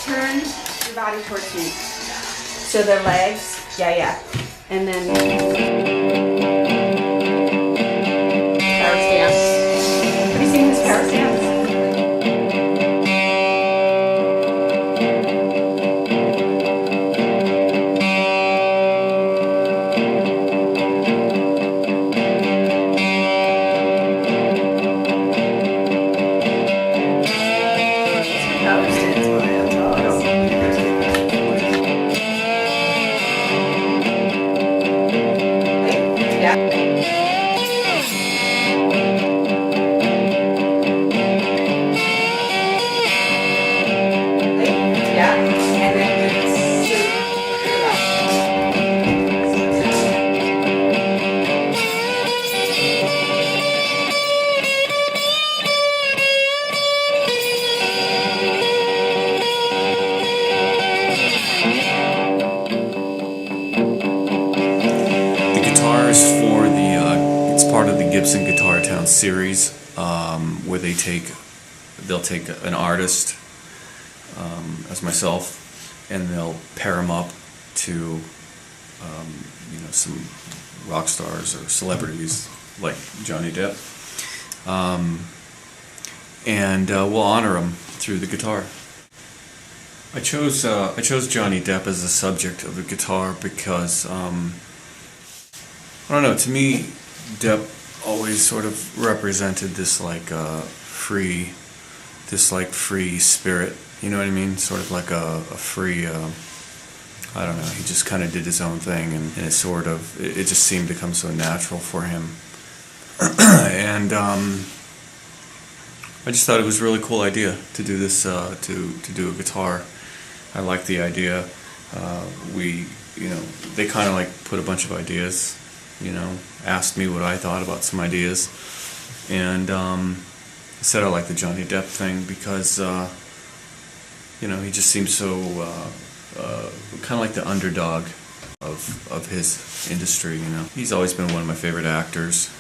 turn your body towards me. So the legs, yeah. And then power stance. Have you seen this power stance? It's part of the Gibson Guitar Town Series, where they'll take an artist, as myself, and they'll pair them up to some rock stars or celebrities like Johnny Depp, and we'll honor them through the guitar. I chose Johnny Depp as the subject of the guitar because I don't know, to me Depp always sort of represented this free spirit, you know what I mean? Sort of like a free, I don't know, he just kind of did his own thing, and it just seemed to come so natural for him. And I just thought it was a really cool idea to do this, to do a guitar. I like the idea. They kind of like put a bunch of ideas, asked me what I thought about some ideas, and I said I like the Johnny Depp thing because he just seems so kind of like the underdog of his industry. He's always been one of my favorite actors.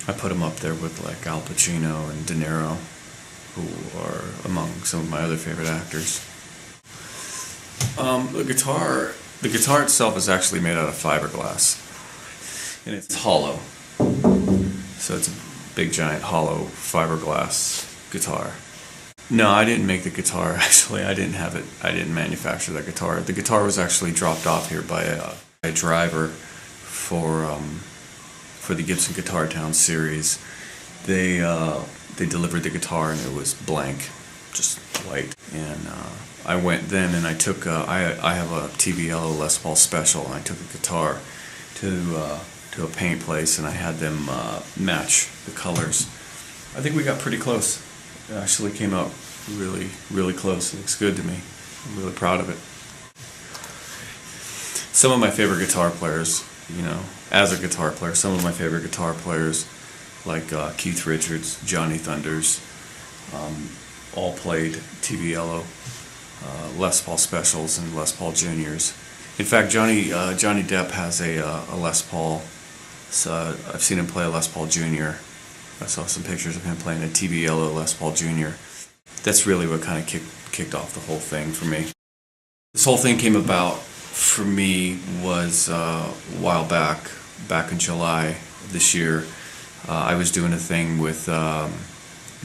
I put him up there with like Al Pacino and De Niro, who are among some of my other favorite actors. The guitar itself is actually made out of fiberglass, and it's hollow. So it's a big, giant, hollow fiberglass guitar. No, I didn't make the guitar, actually. I didn't manufacture that guitar. The guitar was actually dropped off here by a driver for the Gibson Guitar Town Series. They delivered the guitar and it was blank, just white. And I went then and I took, I have a TBL Les Paul Special, and I took a guitar to a paint place and I had them match the colors. I think we got pretty close. It actually came out really, really close. It looks good to me. I'm really proud of it. Some of my favorite guitar players, as a guitar player, some of my favorite guitar players like Keith Richards, Johnny Thunders, all played TBL, Les Paul Specials and Les Paul Juniors. In fact, Johnny Depp has a Les Paul. So I've seen him play a Les Paul Junior. I saw some pictures of him playing a TBL Les Paul Junior. That's really what kind of kicked off the whole thing for me. This whole thing came about for me was a while back in July of this year. I was doing a thing with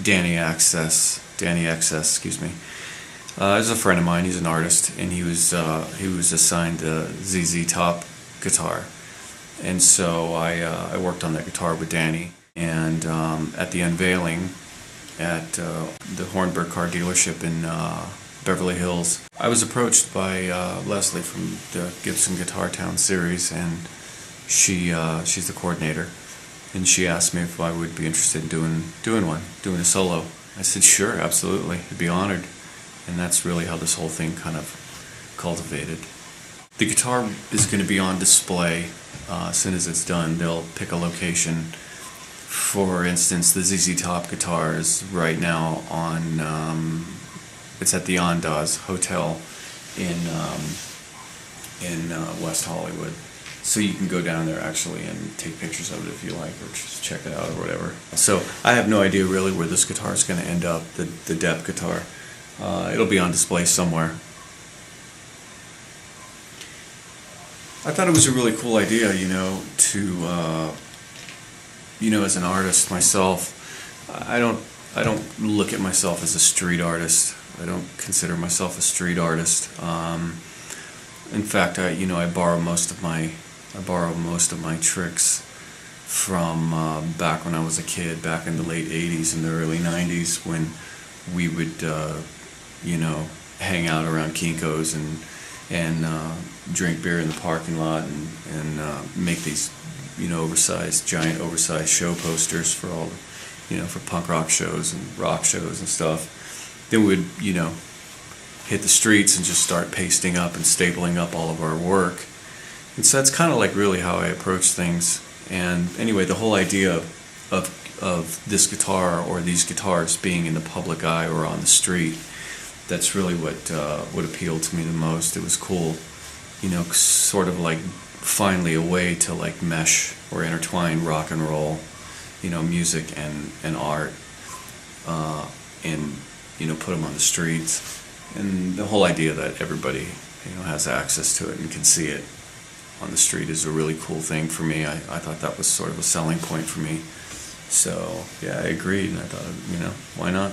Danny XS, excuse me. He's a friend of mine. He's an artist, and he was assigned a ZZ Top guitar, and so I worked on that guitar with Danny. And at the unveiling at the Hornberg car dealership in Beverly Hills, I was approached by Leslie from the Gibson Guitar Town Series, and she's the coordinator, and she asked me if I would be interested in doing a solo. I said sure, absolutely, I'd be honored. And that's really how this whole thing kind of cultivated. The guitar is going to be on display as soon as it's done. They'll pick a location. For instance, the ZZ Top guitar is right now on, it's at the Andaz Hotel in West Hollywood. So you can go down there actually and take pictures of it if you like, or just check it out or whatever. So I have no idea really where this guitar is going to end up, the Depp guitar. It'll be on display somewhere. I thought it was a really cool idea, to, as an artist myself, I don't look at myself as a street artist. I don't consider myself a street artist. In fact, I borrow most of my tricks from back when I was a kid, back in the late '80s and the early '90s, when we would, hang out around Kinko's and drink beer in the parking lot and make these, giant oversized show posters for all, for punk rock shows and rock shows and stuff. Then we'd, hit the streets and just start pasting up and stapling up all of our work. And so that's kind of like really how I approach things. And anyway, the whole idea of this guitar or these guitars being in the public eye or on the street, that's really what appealed to me the most. It was cool, sort of like finally a way to like mesh or intertwine rock and roll, music and art, and put them on the streets. And the whole idea that everybody has access to it and can see it on the street is a really cool thing for me. I thought that was sort of a selling point for me. So yeah, I agreed, and I thought, why not?